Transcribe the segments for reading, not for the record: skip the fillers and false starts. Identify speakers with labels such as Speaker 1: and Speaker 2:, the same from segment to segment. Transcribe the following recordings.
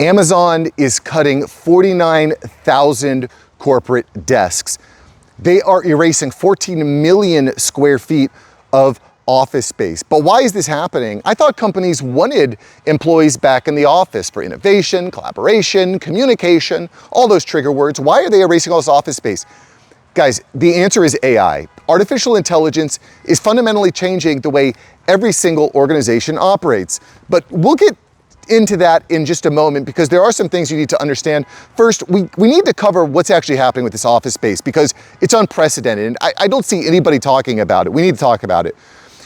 Speaker 1: Amazon is cutting 49,000 corporate desks. They are erasing 14 million square feet of office space. But why is this happening? I thought companies wanted employees back in the office for innovation, collaboration, communication, all those trigger words. Why are they erasing all this office space? Guys, the answer is AI. Artificial intelligence is fundamentally changing the way every single organization operates. But we'll get into that in just a moment because there are some things you need to understand. First, we need to cover what's actually happening with this office space because it's unprecedented and I don't see anybody talking about it. We need to talk about it.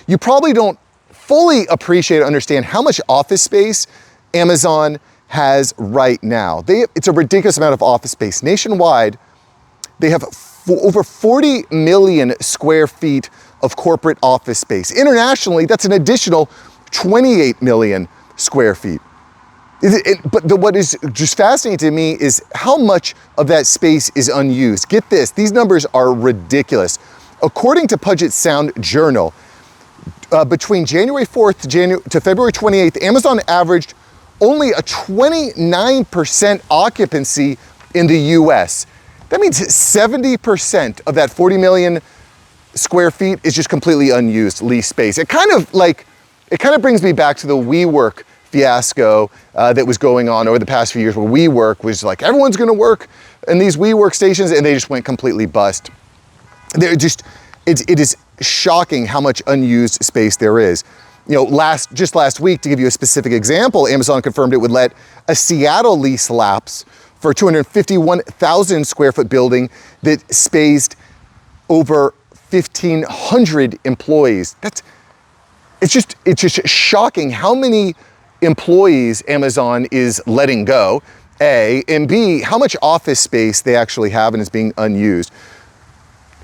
Speaker 1: You probably don't fully appreciate or understand how much office space Amazon has right now. It's a ridiculous amount of office space. Nationwide, they have over 40 million square feet of corporate office space. Internationally, that's an additional 28 million square feet. But what is just fascinating to me is how much of that space is unused. Get this, these numbers are ridiculous. According to Puget Sound Journal, between January 4th to February 28th, Amazon averaged only a 29% occupancy in the US. That means 70% of that 40 million square feet is just completely unused lease space. It kind of brings me back to the WeWork fiasco that was going on over the past few years where WeWork was like, everyone's gonna work in these WeWork stations and they just went completely bust. It is shocking how much unused space there is. You know, just last week, to give you a specific example, Amazon confirmed it would let a Seattle lease lapse for a 251,000 square foot building that spaced over 1,500 employees. It's just shocking how many employees Amazon is letting go, A, and B, how much office space they actually have and is being unused.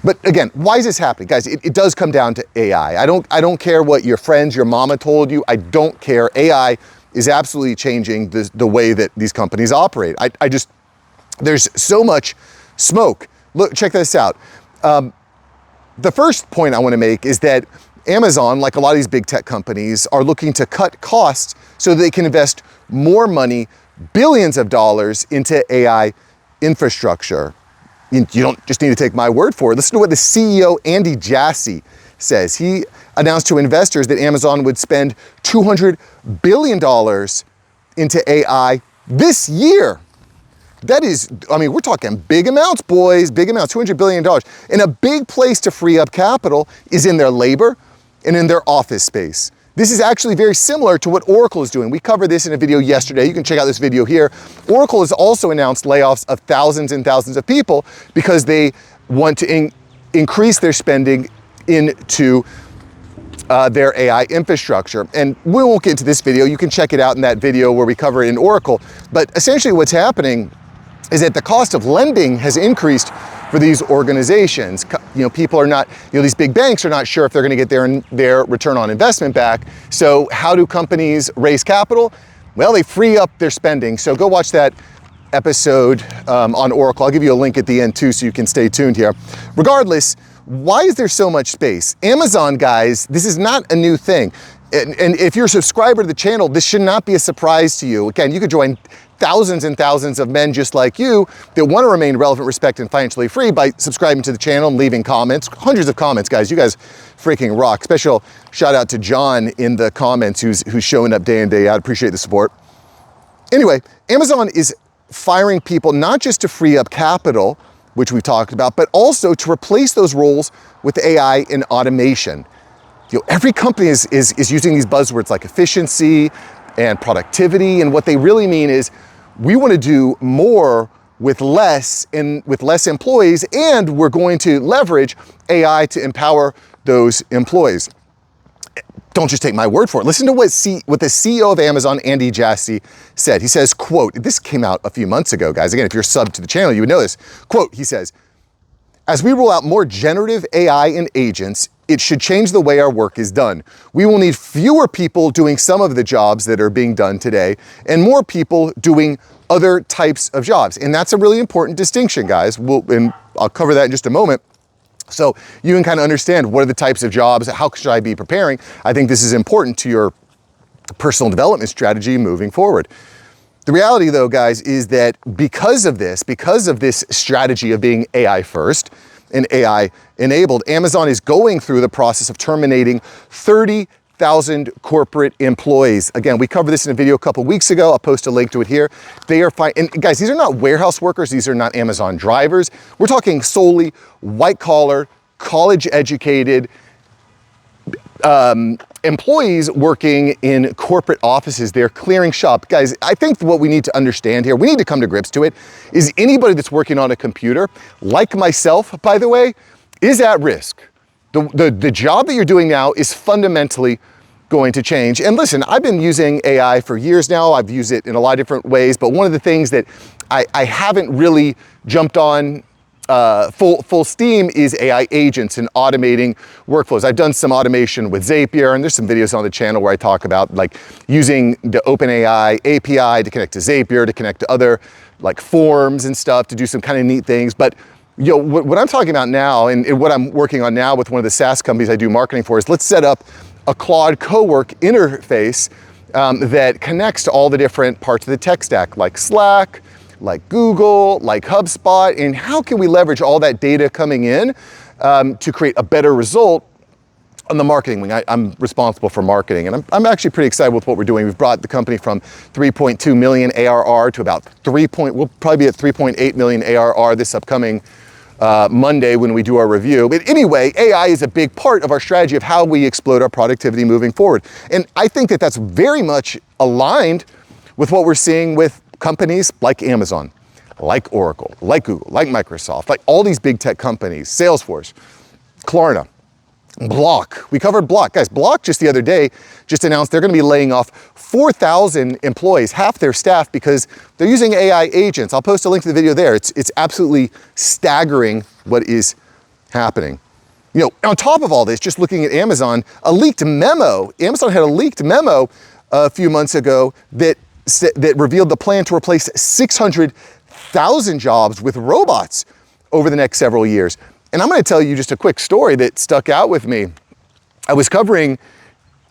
Speaker 1: But again, why is this happening? Guys, it does come down to AI. I don't care what your friends, your mama told you. I don't care. AI is absolutely changing the way that these companies operate. There's so much smoke. Look, check this out. The first point I want to make is that Amazon, like a lot of these big tech companies, are looking to cut costs so they can invest more money, billions of dollars, into AI infrastructure. You don't just need to take my word for it. Listen to what the CEO, Andy Jassy, says. He announced to investors that Amazon would spend $200 billion into AI this year. That is, I mean, we're talking big amounts, boys, big amounts, $200 billion. And a big place to free up capital is in their labor and in their office space. This is actually very similar to what Oracle is doing. We covered this in a video yesterday. You can check out this video here. Oracle has also announced layoffs of thousands and thousands of people because they want to increase their spending into their AI infrastructure. And we won't get into this video. You can check it out in that video where we cover it in Oracle. But essentially what's happening is that the cost of lending has increased for these organizations. You know, people are not, these big banks are not sure if they're going to get their return on investment back. So how do companies raise capital? Well, they free up their spending. So go watch that episode on Oracle. I'll give you a link at the end too so you can stay tuned here. Regardless, why is there so much space? Amazon, guys, this is not a new thing. And if you're a subscriber to the channel, this should not be a surprise to you. Again, you could join thousands and thousands of men just like you that want to remain relevant, respect, and financially free by subscribing to the channel and leaving comments. Hundreds of comments, guys. You guys freaking rock. Special shout out to John in the comments who's showing up day in, day out. Appreciate the support. Anyway, Amazon is firing people not just to free up capital, which we've talked about, but also to replace those roles with AI and automation. Every company is using these buzzwords like efficiency and productivity, and what they really mean is we want to do more with less and with less employees, and we're going to leverage AI to empower those employees. Don't just take my word for it. Listen to what the CEO of Amazon, Andy Jassy, said. He says, quote, this came out a few months ago, guys. Again, if you're subbed to the channel, you would know this. Quote, he says, as we roll out more generative AI and agents, it should change the way our work is done. We will need fewer people doing some of the jobs that are being done today and more people doing other types of jobs. And that's a really important distinction, guys. And I'll cover that in just a moment. So you can kind of understand what are the types of jobs, how should I be preparing? I think this is important to your personal development strategy moving forward. The reality though, guys, is that because of this strategy of being AI first and AI enabled, Amazon is going through the process of terminating 30,000 corporate employees. Again, we covered this in a video a couple weeks ago. I'll post a link to it here. They are fine. And guys, these are not warehouse workers. These are not Amazon drivers. We're talking solely white collar, college educated, employees working in corporate offices. They're clearing shop. Guys, I think what we need to understand here, we need to come to grips to it, is anybody that's working on a computer, like myself, by the way, is at risk. The job that you're doing now is fundamentally going to change. And listen, I've been using AI for years now. I've used it in a lot of different ways, but one of the things that I haven't really jumped on full steam is AI agents and automating workflows. I've done some automation with Zapier, and there's some videos on the channel where I talk about like using the OpenAI API to connect to Zapier, to connect to other like forms and stuff, to do some kind of neat things. But you know, what I'm talking about now and what I'm working on now with one of the SaaS companies I do marketing for is let's set up a Claude co-work interface that connects to all the different parts of the tech stack, like Slack, like Google, like HubSpot, and how can we leverage all that data coming in to create a better result on the marketing wing. I'm responsible for marketing, and I'm actually pretty excited with what we're doing. We've brought the company from 3.2 million ARR to about we'll probably be at 3.8 million ARR this upcoming Monday when we do our review. But anyway, AI is a big part of our strategy of how we explode our productivity moving forward. And I think that that's very much aligned with what we're seeing with companies like Amazon, like Oracle, like Google, like Microsoft, like all these big tech companies, Salesforce, Klarna, Block. We covered Block. Guys, Block just the other day just announced they're going to be laying off 4,000 employees, half their staff, because they're using AI agents. I'll post a link to the video there. It's absolutely staggering what is happening. You know, on top of all this, just looking at Amazon, Amazon had a leaked memo a few months ago that revealed the plan to replace 600,000 jobs with robots over the next several years. And I'm going to tell you just a quick story that stuck out with me. I was covering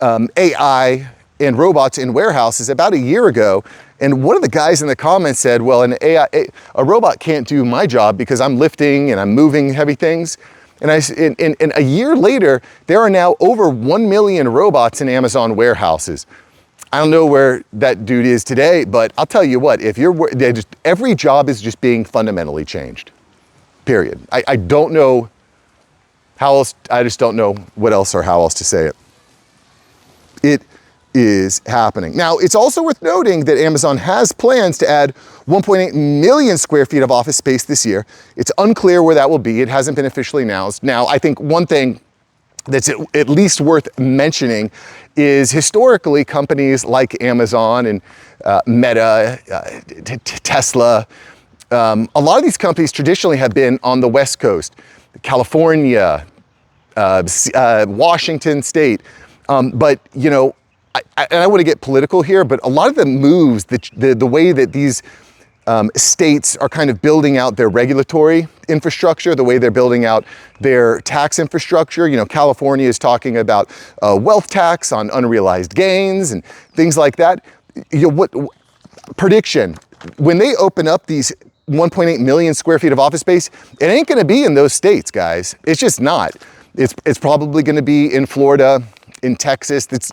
Speaker 1: AI and robots in warehouses about a year ago, and one of the guys in the comments said, well, a robot can't do my job because I'm lifting and I'm moving heavy things. And a year later, there are now over 1 million robots in Amazon warehouses. I don't know where that dude is today, but I'll tell you what, every job is just being fundamentally changed, period. I don't know how else, I just don't know what else or how else to say it. It is happening. Now, it's also worth noting that Amazon has plans to add 1.8 million square feet of office space this year. It's unclear where that will be. It hasn't been officially announced. Now, I think one thing that's at least worth mentioning is historically companies like Amazon and Meta, Tesla, a lot of these companies traditionally have been on the West Coast, California, Washington State. But, you know, I want to get political here, but a lot of the moves, the way that these states are kind of building out their regulatory infrastructure, the way they're building out their tax infrastructure. You know, California is talking about wealth tax on unrealized gains and things like that. You know, prediction, when they open up these 1.8 million square feet of office space, it ain't going to be in those states, guys. It's just not. It's probably going to be in Florida, in Texas. It's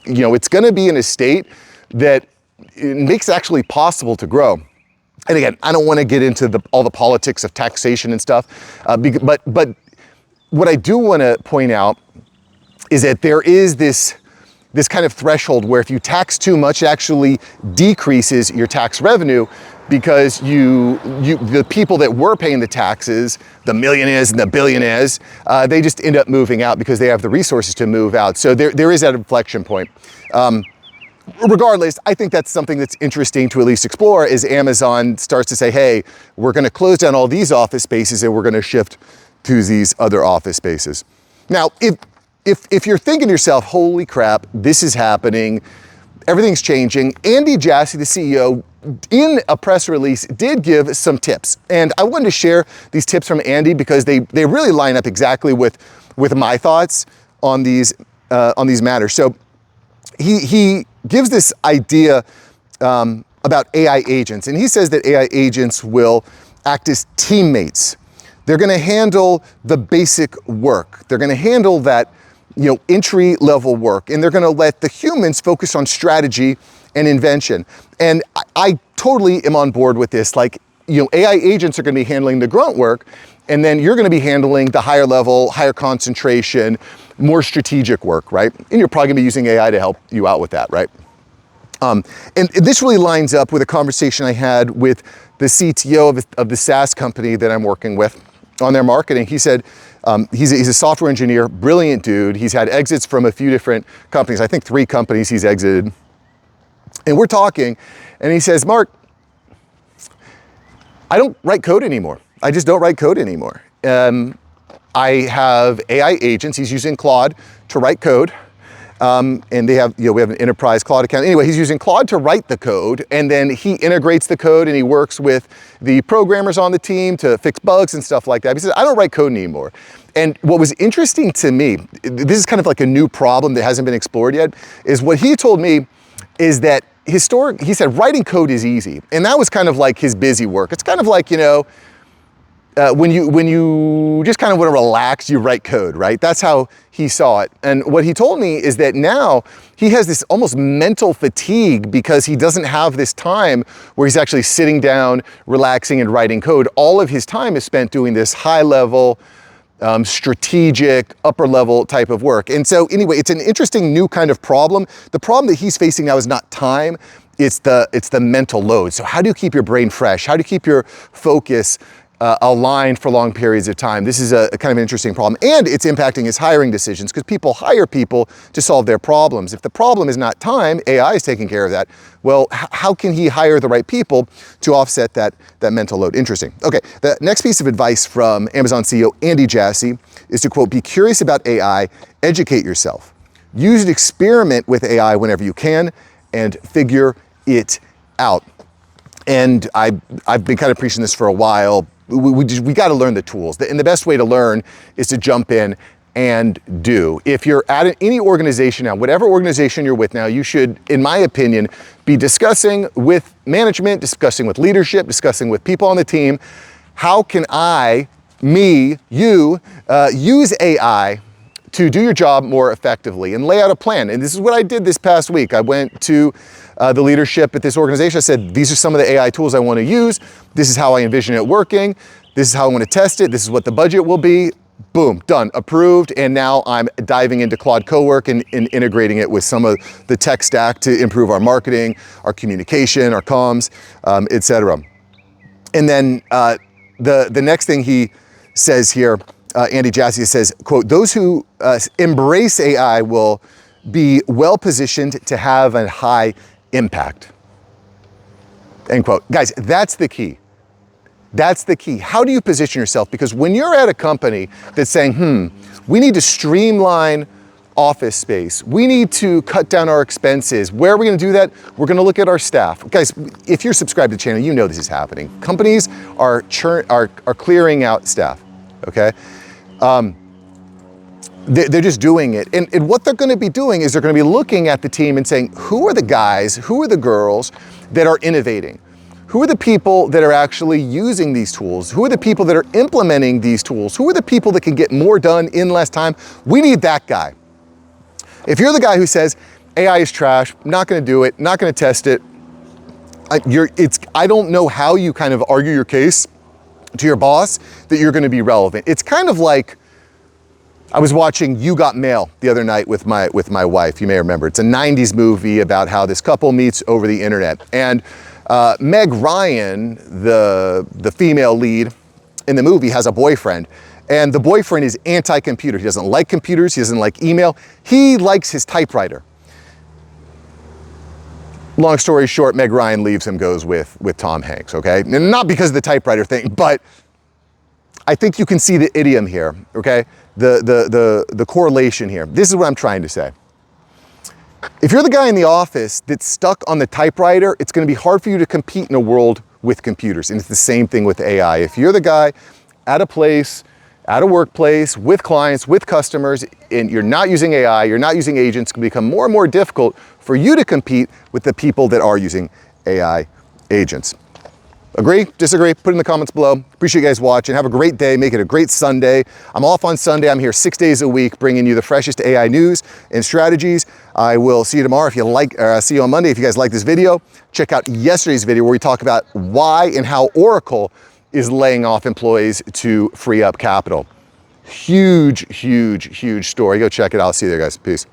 Speaker 1: going to be in a state that it makes it actually possible to grow. And again, I don't want to get into all the politics of taxation and stuff, but what I do want to point out is that there is this kind of threshold where if you tax too much, it actually decreases your tax revenue, because the people that were paying the taxes, the millionaires and the billionaires, they just end up moving out because they have the resources to move out. So there is that inflection point. Regardless, I think that's something that's interesting to at least explore as Amazon starts to say, hey, we're going to close down all these office spaces and we're going to shift to these other office spaces. Now, if you're thinking to yourself, holy crap, this is happening, everything's changing, Andy Jassy, the CEO, in a press release did give some tips. And I wanted to share these tips from Andy because they really line up exactly with my thoughts on these matters. So he gives this idea about AI agents. And he says that AI agents will act as teammates. They're gonna handle the basic work. They're gonna handle that, entry level work, and they're gonna let the humans focus on strategy and invention. And I totally am on board with this. Like, AI agents are gonna be handling the grunt work, and then you're gonna be handling the higher level, higher concentration, more strategic work, right? And you're probably gonna be using AI to help you out with that, right? And this really lines up with a conversation I had with the CTO of the SaaS company that I'm working with on their marketing. He said, he's a software engineer, brilliant dude. He's had exits from a few different companies. I think 3 companies he's exited. And we're talking, and he says, Mark, I don't write code anymore. I just don't write code anymore. I have AI agents. He's using Claude to write code. And they have, we have an enterprise Claude account. Anyway, he's using Claude to write the code, and then he integrates the code and he works with the programmers on the team to fix bugs and stuff like that. He says, I don't write code anymore. And what was interesting to me, this is kind of like a new problem that hasn't been explored yet, is what he told me is that he said writing code is easy. And that was kind of like his busy work. It's kind of like, when you just kind of want to relax, you write code, right? That's how he saw it. And what he told me is that now he has this almost mental fatigue because he doesn't have this time where he's actually sitting down, relaxing and writing code. All of his time is spent doing this high level, strategic, upper level type of work. And so anyway, it's an interesting new kind of problem. The problem that he's facing now is not time, it's the mental load. So how do you keep your brain fresh? How do you keep your focus aligned for long periods of time? This is a kind of an interesting problem, and it's impacting his hiring decisions because people hire people to solve their problems. If the problem is not time, AI is taking care of that. Well, how can he hire the right people to offset that mental load? Interesting. Okay, the next piece of advice from Amazon CEO Andy Jassy is to, quote, be curious about AI, educate yourself. Use and experiment with AI whenever you can and figure it out. And I've been kind of preaching this for a while. We got to learn the tools. And the best way to learn is to jump in and do. If you're at any organization now, whatever organization you're with now, you should, in my opinion, be discussing with management, discussing with leadership, discussing with people on the team, how can you use AI to do your job more effectively and lay out a plan. And this is what I did this past week. I went to the leadership at this organization. I said, these are some of the AI tools I want to use. This is how I envision it working. This is how I want to test it. This is what the budget will be. Boom, done, approved. And now I'm diving into Claude Cowork and integrating it with some of the tech stack to improve our marketing, our communication, our comms, et cetera. And then the next thing he says here, Andy Jassy says, quote, those who embrace AI will be well positioned to have a high impact, end quote. Guys, that's the key. That's the key. How do you position yourself? Because when you're at a company that's saying, we need to streamline office space, we need to cut down our expenses, where are we gonna do that? We're gonna look at our staff. Guys, if you're subscribed to the channel, you know this is happening. Companies are clearing out staff, okay? They're just doing it. And what they're gonna be doing is they're gonna be looking at the team and saying, who are the guys, who are the girls that are innovating? Who are the people that are actually using these tools? Who are the people that are implementing these tools? Who are the people that can get more done in less time? We need that guy. If you're the guy who says, AI is trash, not gonna do it, not gonna test it, I don't know how you kind of argue your case to your boss that you're gonna be relevant. It's kind of like, I was watching You Got Mail the other night with my wife. You may remember. It's a 90s movie about how this couple meets over the internet. And Meg Ryan, the female lead in the movie, has a boyfriend. And the boyfriend is anti-computer. He doesn't like computers. He doesn't like email. He likes his typewriter. Long story short, Meg Ryan leaves him, goes with Tom Hanks, okay? And not because of the typewriter thing, but I think you can see the idiom here, okay? The correlation here. This is what I'm trying to say. If you're the guy in the office that's stuck on the typewriter, it's gonna be hard for you to compete in a world with computers. And it's the same thing with AI. If you're the guy at a place, at a workplace, with clients, with customers, and you're not using AI, you're not using agents, it's gonna become more and more difficult for you to compete with the people that are using AI agents. Agree? Disagree? Put in the comments below. Appreciate you guys watching. Have a great day. Make it a great Sunday. I'm off on Sunday. I'm here 6 days a week bringing you the freshest AI news and strategies. I will see you tomorrow if you like, see you on Monday if you guys like this video. Check out yesterday's video where we talk about why and how Oracle is laying off employees to free up capital. Huge, huge, huge story. Go check it out. See you there, guys. Peace.